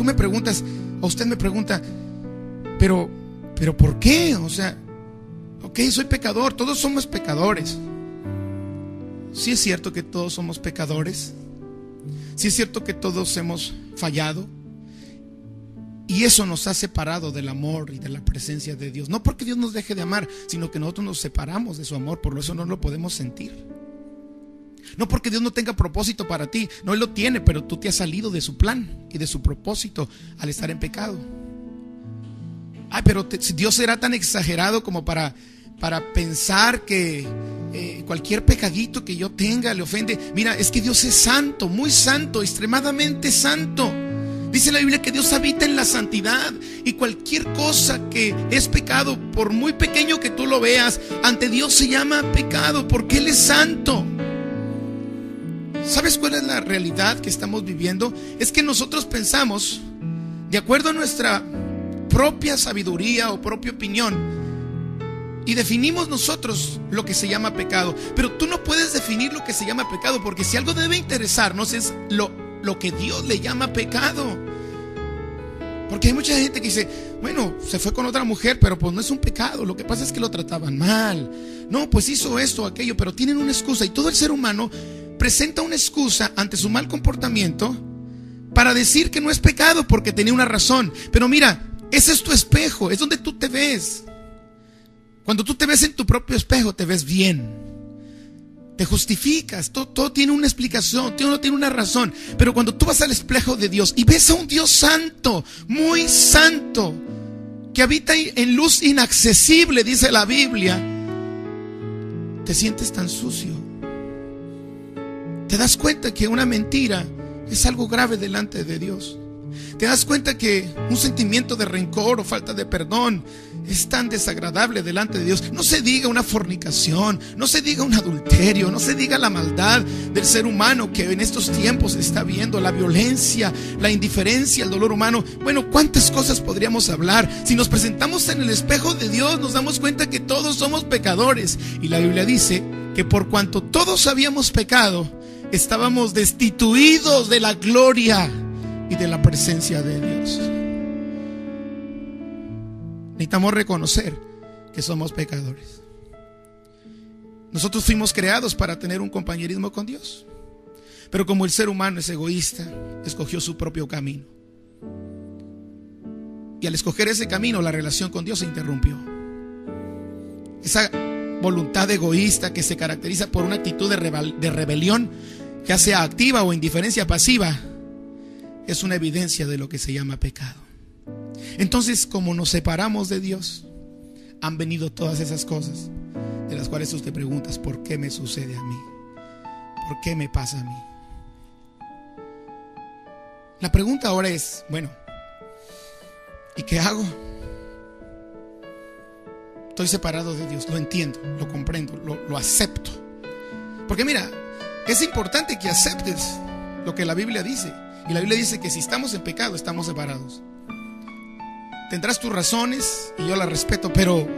tú me preguntas, o usted me pregunta, pero ¿por qué? O sea, ok, soy pecador, todos somos pecadores. Sí es cierto que todos somos pecadores. Sí es cierto que todos hemos fallado. Y eso nos ha separado del amor y de la presencia de Dios. No porque Dios nos deje de amar, sino que nosotros nos separamos de su amor. Por eso no lo podemos sentir. No porque Dios no tenga propósito para ti. No, Él lo tiene, pero tú te has salido de su plan y de su propósito al estar en pecado. Ay, pero Dios será tan exagerado como para pensar que cualquier pecadito que yo tenga le ofende. Mira, es que Dios es santo, muy santo, extremadamente santo. Dice la Biblia que Dios habita en la santidad, y cualquier cosa que es pecado, por muy pequeño que tú lo veas, ante Dios se llama pecado, porque Él es santo. ¿Sabes cuál es la realidad que estamos viviendo? Es que nosotros pensamos, de acuerdo a nuestra propia sabiduría o propia opinión, y definimos nosotros lo que se llama pecado. Pero tú no puedes definir lo que se llama pecado, porque si algo debe interesarnos es lo que Dios le llama pecado. Porque hay mucha gente que dice, bueno, se fue con otra mujer, pero pues no es un pecado, lo que pasa es que lo trataban mal. No, pues hizo esto o aquello, pero tienen una excusa. Y todo el ser humano presenta una excusa ante su mal comportamiento para decir que no es pecado, porque tenía una razón. Pero mira, ese es tu espejo, es donde tú te ves. Cuando tú te ves en tu propio espejo, te ves bien, te justificas, todo tiene una explicación, todo tiene una razón. Pero cuando tú vas al espejo de Dios y ves a un Dios santo, muy santo, que habita en luz inaccesible, dice la Biblia, te sientes tan sucio. Te das cuenta que una mentira es algo grave delante de Dios. Te das cuenta que un sentimiento de rencor o falta de perdón es tan desagradable delante de Dios. No se diga una fornicación, no se diga un adulterio, no se diga la maldad del ser humano que en estos tiempos se está viendo, la violencia, la indiferencia, el dolor humano. Bueno, ¿cuántas cosas podríamos hablar? Si nos presentamos en el espejo de Dios, nos damos cuenta que todos somos pecadores. Y la Biblia dice que por cuanto todos habíamos pecado, estábamos destituidos de la gloria y de la presencia de Dios. Necesitamos reconocer que somos pecadores. Nosotros fuimos creados para tener un compañerismo con Dios, pero como el ser humano es egoísta, escogió su propio camino. Y al escoger ese camino, la relación con Dios se interrumpió. Esa voluntad egoísta que se caracteriza por una actitud de rebelión, ya sea activa o indiferencia pasiva, es una evidencia de lo que se llama pecado. Entonces, como nos separamos de Dios, han venido todas esas cosas de las cuales usted pregunta: ¿por qué me sucede a mí? ¿Por qué me pasa a mí? La pregunta ahora es, bueno, ¿y qué hago? Estoy separado de Dios, lo entiendo, lo comprendo, lo acepto. Porque mira, es importante que aceptes lo que la Biblia dice. Y la Biblia dice que si estamos en pecado, estamos separados. Tendrás tus razones y yo las respeto, pero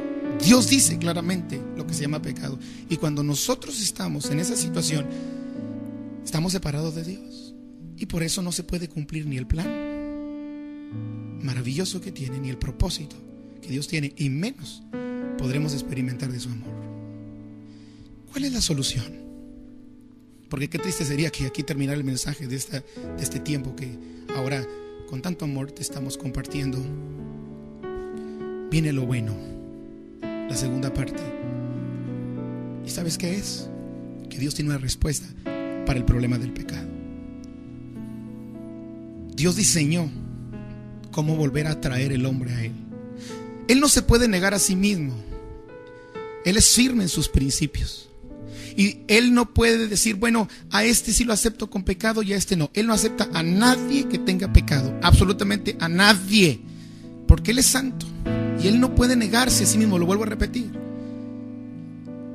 Dios dice claramente lo que se llama pecado. Y cuando nosotros estamos en esa situación, estamos separados de Dios. Y por eso no se puede cumplir ni el plan maravilloso que tiene, ni el propósito que Dios tiene, y menos podremos experimentar de su amor. ¿Cuál es la solución? Porque qué triste sería que aquí terminara el mensaje de este tiempo que ahora con tanto amor te estamos compartiendo. Viene lo bueno, la segunda parte. ¿Y sabes qué es? Que Dios tiene una respuesta para el problema del pecado. Dios diseñó cómo volver a atraer el hombre a Él. Él no se puede negar a sí mismo. Él es firme en sus principios. Y Él no puede decir, bueno, a este sí lo acepto con pecado y a este no. Él no acepta a nadie que tenga pecado, absolutamente a nadie, porque Él es santo y Él no puede negarse a sí mismo. Lo vuelvo a repetir.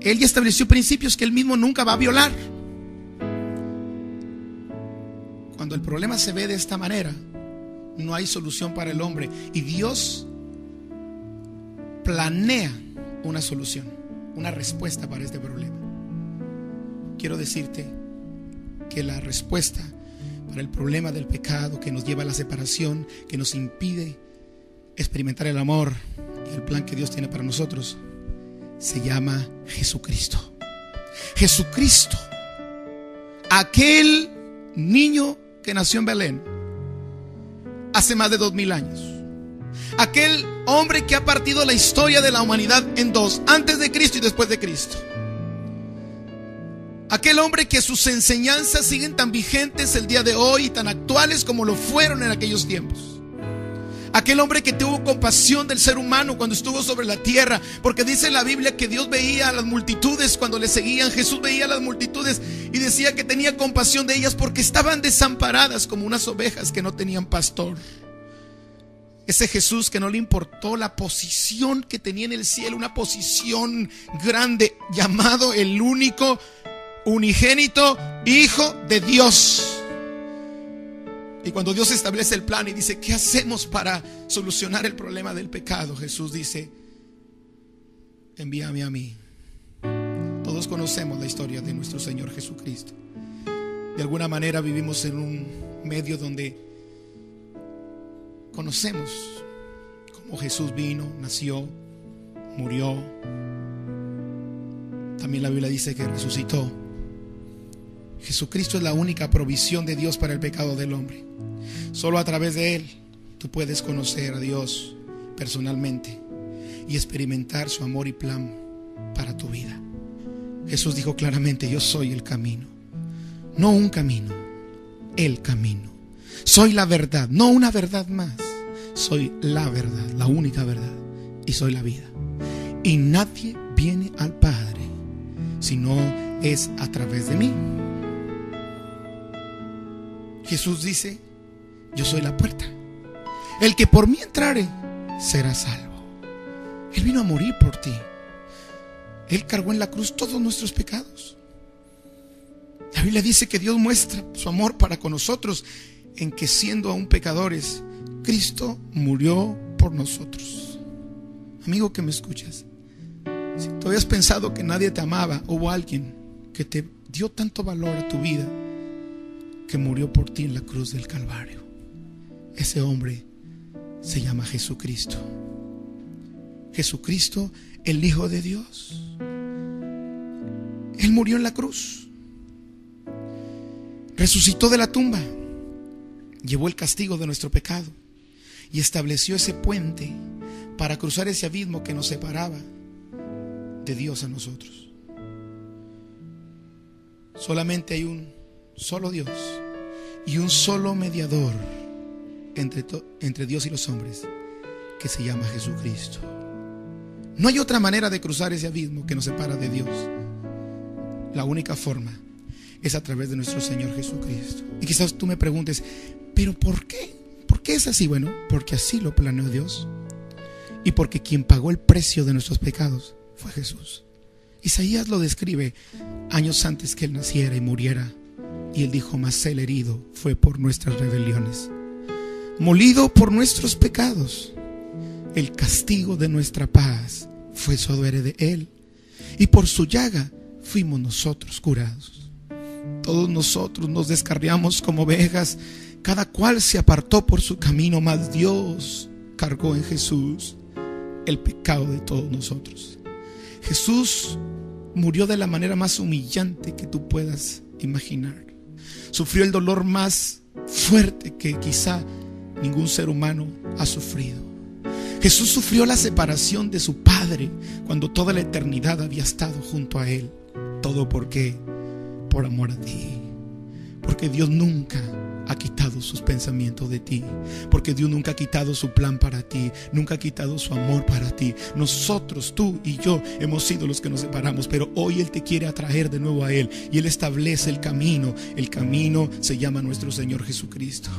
Él ya estableció principios que Él mismo nunca va a violar. Cuando el problema se ve de esta manera, no hay solución para el hombre, y Dios planea una solución, una respuesta para este problema. Quiero decirte que la respuesta para el problema del pecado que nos lleva a la separación, que nos impide experimentar el amor y el plan que Dios tiene para nosotros, se llama Jesucristo. Jesucristo, aquel niño que nació en Belén hace más de 2000 años, aquel hombre que ha partido la historia de la humanidad en dos, antes de Cristo y después de Cristo. Aquel hombre que sus enseñanzas siguen tan vigentes el día de hoy y tan actuales como lo fueron en aquellos tiempos. Aquel hombre que tuvo compasión del ser humano cuando estuvo sobre la tierra, porque dice la Biblia que Dios veía a las multitudes cuando le seguían. Jesús veía a las multitudes y decía que tenía compasión de ellas porque estaban desamparadas como unas ovejas que no tenían pastor. Ese Jesús que no le importó la posición que tenía en el cielo, una posición grande, llamado el único unigénito Hijo de Dios. Y cuando Dios establece el plan y dice, ¿qué hacemos para solucionar el problema del pecado? Jesús dice, envíame a mí. Todos conocemos la historia de nuestro Señor Jesucristo. De alguna manera vivimos en un medio donde conocemos cómo Jesús vino, nació, murió. También la Biblia dice que resucitó. Jesucristo es la única provisión de Dios para el pecado del hombre. Solo a través de Él tú puedes conocer a Dios personalmente y experimentar su amor y plan para tu vida. Jesús dijo claramente, yo soy el camino. No un camino, el camino. Soy la verdad, no una verdad más. Soy la verdad, la única verdad. Y soy la vida. Y nadie viene al Padre si no es a través de mí. Jesús dice, yo soy la puerta. El que por mí entrare será salvo. Él vino a morir por ti. Él cargó en la cruz todos nuestros pecados. La Biblia dice que Dios muestra su amor para con nosotros en que siendo aún pecadores, Cristo murió por nosotros. Amigo que me escuchas, si tú habías pensado que nadie te amaba, hubo alguien que te dio tanto valor a tu vida que murió por ti en la cruz del Calvario. Ese hombre se llama Jesucristo. Jesucristo, el Hijo de Dios. Él murió en la cruz, resucitó de la tumba, llevó el castigo de nuestro pecado y estableció ese puente para cruzar ese abismo que nos separaba de Dios a nosotros. Solamente hay un solo Dios y un solo mediador entre Dios y los hombres, que se llama Jesucristo. No hay otra manera de cruzar ese abismo que nos separa de Dios. La única forma es a través de nuestro Señor Jesucristo. Y quizás tú me preguntes, ¿pero por qué? ¿Por qué es así? Bueno, porque así lo planeó Dios. Y porque quien pagó el precio de nuestros pecados fue Jesús. Isaías lo describe años antes que Él naciera y muriera. Y Él dijo, mas el herido fue por nuestras rebeliones, molido por nuestros pecados. El castigo de nuestra paz fue sobre Él, y por su llaga fuimos nosotros curados. Todos nosotros nos descarriamos como ovejas, cada cual se apartó por su camino, mas Dios cargó en Jesús el pecado de todos nosotros. Jesús murió de la manera más humillante que tú puedas imaginar. Sufrió el dolor más fuerte que quizá ningún ser humano ha sufrido. Jesús sufrió la separación de su Padre cuando toda la eternidad había estado junto a Él. ¿Todo por qué? Por amor a ti. Porque Dios nunca ha quitado sus pensamientos de ti. Porque Dios nunca ha quitado su plan para ti. Nunca ha quitado su amor para ti. Nosotros, tú y yo, hemos sido los que nos separamos, pero hoy Él te quiere atraer de nuevo a Él. Y Él establece el camino. El camino se llama nuestro Señor Jesucristo.